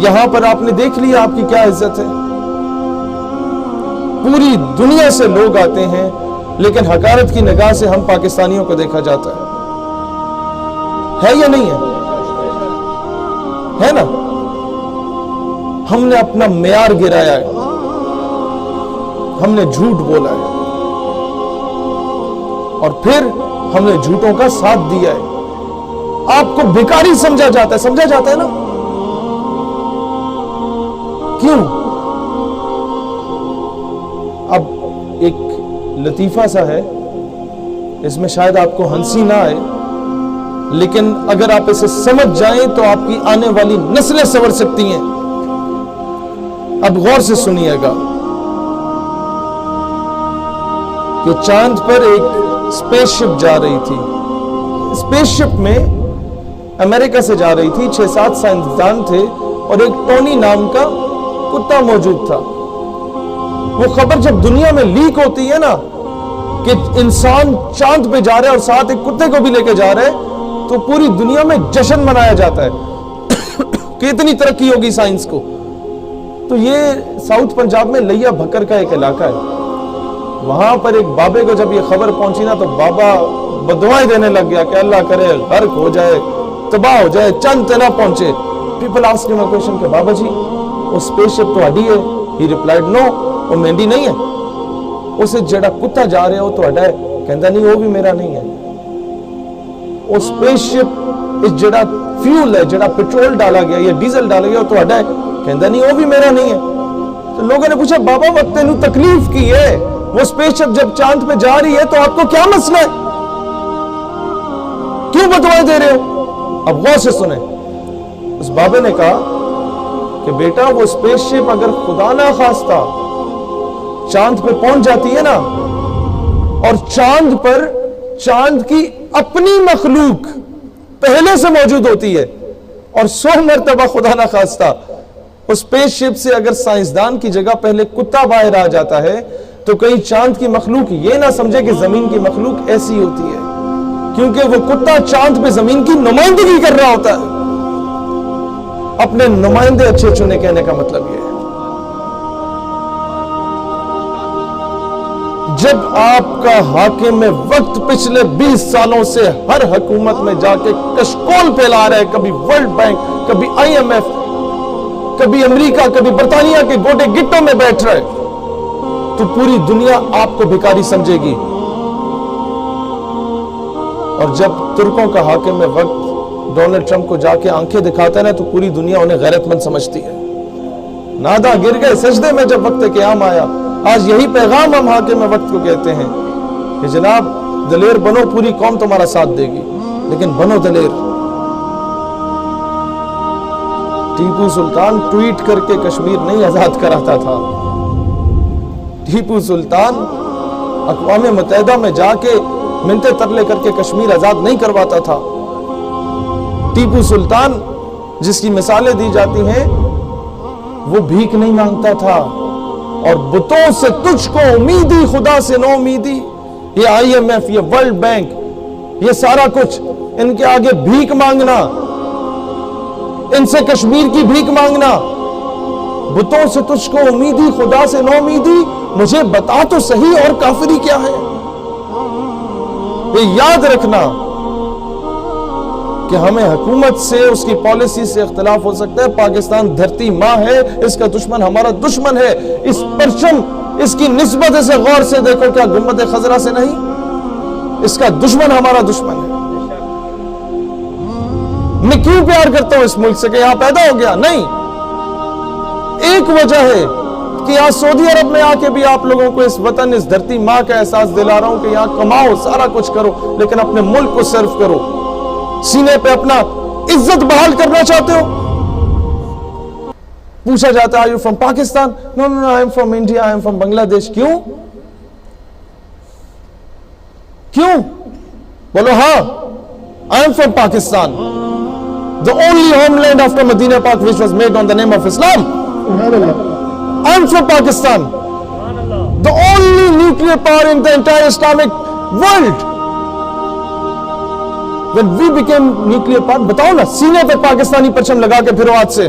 یہاں پر آپ نے دیکھ لیا آپ کی کیا عزت ہے. پوری دنیا سے لوگ آتے ہیں لیکن حقارت کی نگاہ سے ہم پاکستانیوں کو دیکھا جاتا ہے یا نہیں ہے نا؟ ہم نے اپنا معیار گرایا ہے, ہم نے جھوٹ بولا ہے اور پھر ہم نے جھوٹوں کا ساتھ دیا ہے. آپ کو بھکاری سمجھا جاتا ہے نا؟ کیوں؟ اب ایک لطیفہ سا ہے, اس میں شاید آپ کو ہنسی نہ آئے, لیکن اگر آپ اسے سمجھ جائیں تو آپ کی آنے والی نسلیں سنور سکتی ہیں. اب غور سے سنیے گا کہ چاند پر ایک اسپیس شپ جا رہی تھی. اسپیس شپ میں امریکہ سے جا رہی تھی, 6-7 سائنسدان تھے اور ایک ٹونی نام کا کتا موجود تھا. وہ خبر جب دنیا میں لیک ہوتی ہے نا کہ انسان چاند پہ جا رہا ہے اور ساتھ ایک کتے کو بھی لے کے جا رہا ہے, تو پوری دنیا میں جشن منایا جاتا ہے کہ اتنی ترقی ہوگی سائنس کو. تو یہ ساؤتھ پنجاب میں لیا بھکر کا ایک علاقہ ہے. وہاں پر ایک بابے کو جب یہ خبر پہنچی نا تو بابا بدوائیں دینے لگ گیا کہ اللہ کرے غرق ہو جائے, تباہ ہو جائے, چند تک نہ پہنچے. پیپل آسکڈ ہم اے کوسچن کہ بابا جی وہ اسپیس شپ تہاڈی ہے؟ ہی ریپلائڈ نو, وہ مینڈی نہیں ہے. اسے جڑا کتا جا رہے ہو تہاڈا ہے؟ کہندا نہیں, وہ بھی میرا نہیں ہے. وہ اسپیس شپ اس جڑا فیول ہے, جڑا پیٹرول ڈالا گیا یا ڈیزل ڈالا گیا, وہ تہاڈا ہے؟ کہندا نہیں, وہ بھی میرا نہیں ہے. تو لوگوں نے پوچھا بابا وقت تینوں تکلیف کی ہے, وہ اسپیس شپ جب چاند پہ جا رہی ہے تو آپ کو کیا مسئلہ ہے, کیوں بتوائے دے رہے ہو؟ اب غور سے سنیں. اس بابے نے کہا کہ بیٹا وہ اسپیس شپ اگر خدا نہ خواستہ چاند پہ پہنچ جاتی ہے نا, اور چاند پر چاند کی اپنی مخلوق پہلے سے موجود ہوتی ہے, اور 100 مرتبہ خدا نہ خواستہ اس اسپیس شپ سے اگر سائنسدان کی جگہ پہلے کتا باہر آ جاتا ہے, تو کہیں چاند کی مخلوق یہ نہ سمجھے کہ زمین کی مخلوق ایسی ہوتی ہے, کیونکہ وہ کتا چاند پہ زمین کی نمائندگی کر رہا ہوتا ہے. اپنے نمائندے اچھے چنے کہنے کا مطلب یہ ہے. جب آپ کا حاکم وقت پچھلے 20 سالوں سے ہر حکومت میں جا کے کشکول پھیلا رہا ہے, کبھی ورلڈ بینک, کبھی IMF, کبھی امریکہ, کبھی برطانیہ کے گوٹے گٹوں میں بیٹھ رہا ہے, تو پوری دنیا آپ کو بھکاری سمجھے گی. اور جب ترکوں کا حاکم وقت ڈونلڈ ٹرمپ کو جا کے آنکھیں دکھاتا ہے نا, تو پوری دنیا انہیں غیرت مند سمجھتی ہے. نادا گر گئے سجدے میں جب وقت قیام آیا. آج یہی پیغام ہم حاکم وقت کو کہتے ہیں کہ جناب دلیر بنو, پوری قوم تمہارا ساتھ دے گی, لیکن بنو دلیر. ٹیپو سلطان ٹویٹ کر کے کشمیر نہیں آزاد کراتا تھا. ٹیپو سلطان اقوام متحدہ میں جا کے منتے ترلے کر کے کشمیر آزاد نہیں کرواتا تھا. ٹیپو سلطان جس کی مثالیں دی جاتی ہیں وہ بھیک نہیں مانگتا تھا, اور بتوں سے تجھ کو امیدی, خدا سے نو امیدی. یہ IMF, یہ ورلڈ بینک, یہ سارا کچھ ان کے آگے بھیک مانگنا, ان سے کشمیر کی بھیک مانگنا. بتوں سے تجھ کو امیدی, خدا سے نو امیدی. مجھے بتا تو صحیح اور کافری کیا ہے. یہ یاد رکھنا کہ ہمیں حکومت سے, اس کی پالیسی سے اختلاف ہو سکتا ہے. پاکستان دھرتی ماں ہے, اس کا دشمن ہمارا دشمن ہے. اس پرچم, اس کی نسبت سے غور سے دیکھو, کیا گنبد خضرا سے نہیں؟ اس کا دشمن ہمارا دشمن ہے. میں کیوں پیار کرتا ہوں اس ملک سے کہ یہاں پیدا ہو گیا؟ نہیں, ایک وجہ ہے کہ یہاں سعودی عرب میں آ کے بھی آپ لوگوں کو اس وطن, اس دھرتی ماں کا احساس دلا رہا ہوں کہ یہاں کماؤ, سارا کچھ کرو, لیکن اپنے ملک کو سرو کرو. سینے پہ اپنا عزت بحال کرنا چاہتے ہو؟ پوچھا جاتا ہے are you from Pakistan? No, I am from India, I am from Bangladesh. کیوں بولو ہاں, I am from Pakistan, the only homeland after Medina Park which was made on the name of Islam. I am from Pakistan, the only nuclear power in the entire Islamic world. When we became nuclear power, بتاؤ نا, سینے پہ پاکستانی پرچم لگا کے پھرو آج سے.